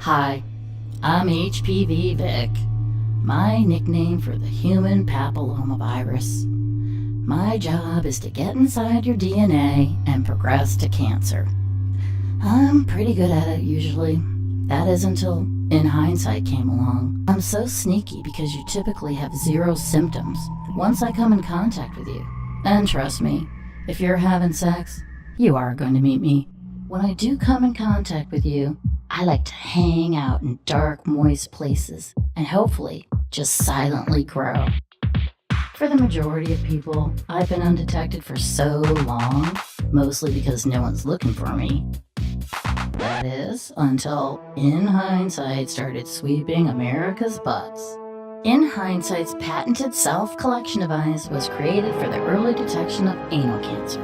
Hi, I'm HPV Vic, my nickname for the human papillomavirus. My job is to get inside your DNA and progress to cancer. I'm pretty good at it usually. That is until In Hindsight came along. I'm so sneaky because you typically have zero symptoms once I come in contact with you. And trust me, if you're having sex, you are going to meet me. When I do come in contact with you, I like to hang out in dark, moist places and hopefully just silently grow. For the majority of people, I've been undetected for so long, mostly because no one's looking for me. That is, until In Hindsight started sweeping America's butts. In Hindsight's patented self-collection device was created for the early detection of anal cancer.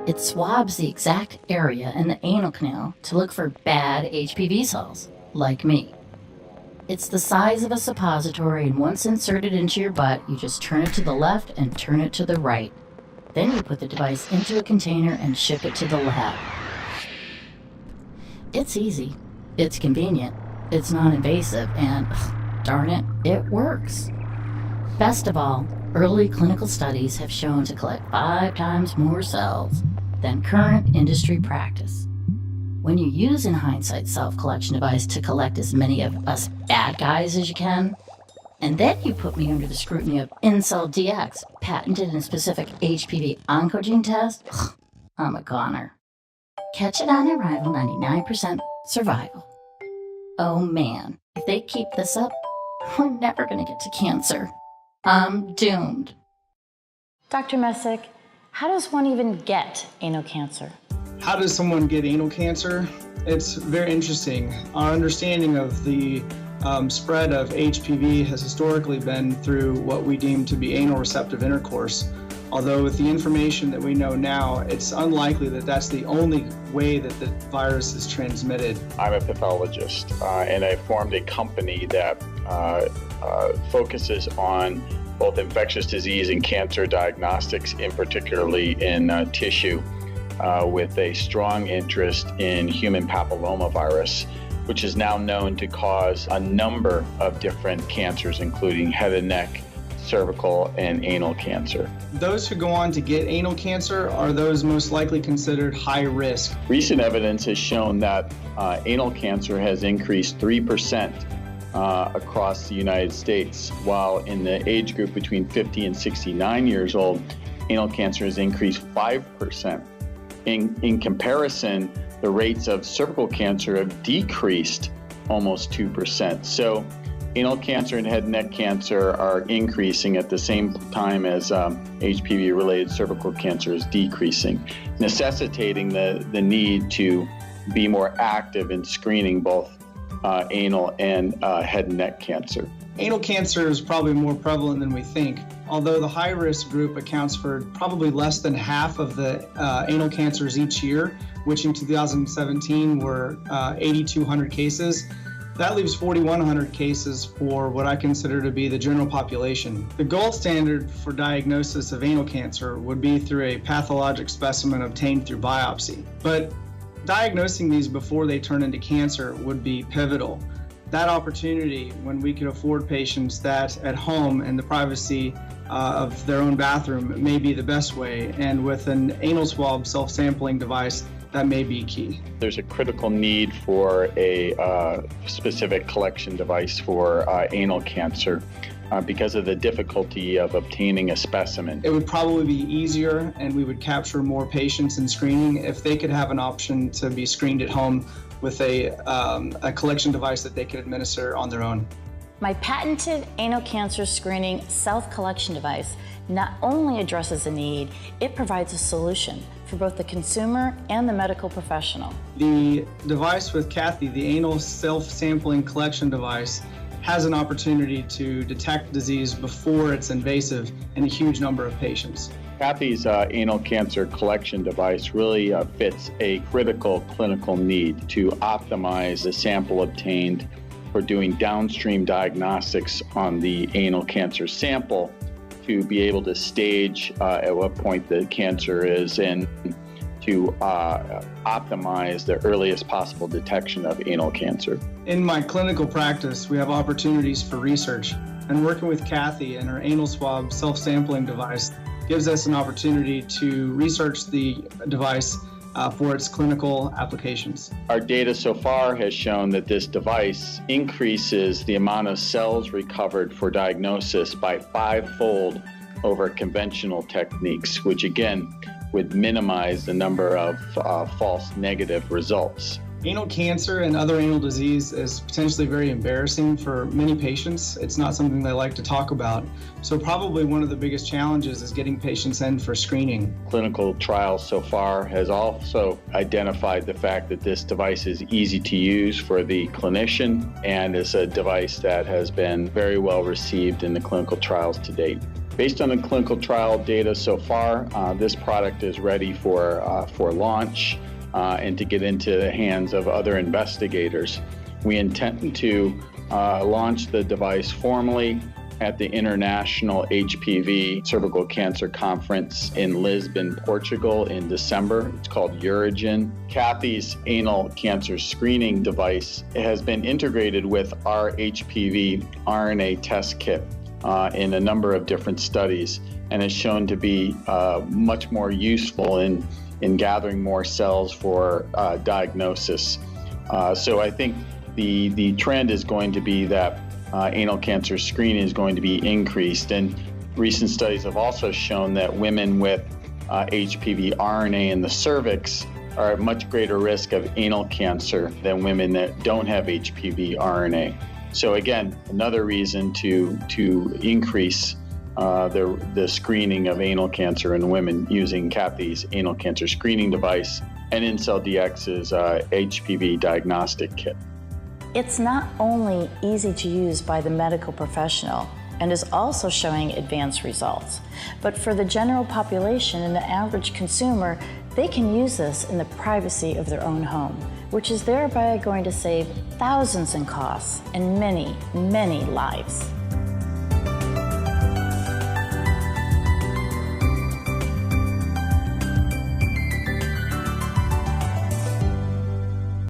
It swabs the exact area in the anal canal to look for bad HPV cells, like me. It's the size of a suppository, and once inserted into your butt, you just turn it to the left and turn it to the right. Then you put the device into a container and ship it to the lab. It's easy, it's convenient, it's non-invasive, and darn it, it works. Best of all, early clinical studies have shown to collect 5 times more cells than current industry practice. When you use In Hindsight self-collection device to collect as many of us bad guys as you can, and then you put me under the scrutiny of Incel DX, patented and specific HPV oncogene test, I'm a goner. Catch it on arrival, 99% survival. Oh man, if they keep this up, we're never gonna get to cancer. I'm doomed. Dr. Messick, how does one even get anal cancer? How does someone get anal cancer? It's very interesting. Our understanding of the spread of HPV has historically been through what we deem to be anal receptive intercourse. Although with the information that we know now, it's unlikely that that's the only way that the virus is transmitted. I'm a pathologist, and I formed a company that focuses on both infectious disease and cancer diagnostics, in particularly in tissue, with a strong interest in human papillomavirus, which is now known to cause a number of different cancers, including head and neck, cervical, and anal cancer. Those who go on to get anal cancer are those most likely considered high risk. Recent evidence has shown that anal cancer has increased 3% across the United States, while in the age group between 50 and 69 years old, anal cancer has increased 5%. In comparison, the rates of cervical cancer have decreased almost 2%. So anal cancer and head and neck cancer are increasing at the same time as HPV-related cervical cancer is decreasing, necessitating the need to be more active in screening both anal and head and neck cancer. Anal cancer is probably more prevalent than we think, although the high-risk group accounts for probably less than half of the anal cancers each year, which in 2017 were 8,200 cases. That leaves 4,100 cases for what I consider to be the general population. The gold standard for diagnosis of anal cancer would be through a pathologic specimen obtained through biopsy. But diagnosing these before they turn into cancer would be pivotal. That opportunity, when we could afford patients that at home in the privacy of their own bathroom, may be the best way. And with an anal swab self-sampling device, that may be key. There's a critical need for a specific collection device for anal cancer because of the difficulty of obtaining a specimen. It would probably be easier, and we would capture more patients in screening if they could have an option to be screened at home with a collection device that they could administer on their own. My patented anal cancer screening self-collection device not only addresses a need, it provides a solution for both the consumer and the medical professional. The device with Kathy, the anal self-sampling collection device, has an opportunity to detect disease before it's invasive in a huge number of patients. Kathy's anal cancer collection device really fits a critical clinical need to optimize the sample obtained for doing downstream diagnostics on the anal cancer sample to be able to stage at what point the cancer is and to optimize the earliest possible detection of anal cancer. In my clinical practice, we have opportunities for research, and working with Kathy and her anal swab self-sampling device gives us an opportunity to research the device for its clinical applications. Our data so far has shown that this device increases the amount of cells recovered for diagnosis by 5-fold over conventional techniques, which again would minimize the number of false negative results. Anal cancer and other anal disease is potentially very embarrassing for many patients. It's not something they like to talk about. So probably one of the biggest challenges is getting patients in for screening. Clinical trials so far has also identified the fact that this device is easy to use for the clinician and is a device that has been very well received in the clinical trials to date. Based on the clinical trial data so far, this product is ready for launch and to get into the hands of other investigators. We intend to launch the device formally at the International HPV Cervical Cancer Conference in Lisbon, Portugal in December. It's called Urigen. Kathy's anal cancer screening device has been integrated with our HPV RNA test kit in a number of different studies and is shown to be much more useful in gathering more cells for diagnosis. So I think the trend is going to be that anal cancer screening is going to be increased, and recent studies have also shown that women with HPV RNA in the cervix are at much greater risk of anal cancer than women that don't have HPV RNA. So again, another reason to increase the screening of anal cancer in women using Kathy's anal cancer screening device and IncellDX's HPV diagnostic kit. It's not only easy to use by the medical professional and is also showing advanced results, but for the general population and the average consumer, they can use this in the privacy of their own home, which is thereby going to save thousands in costs and many, many lives.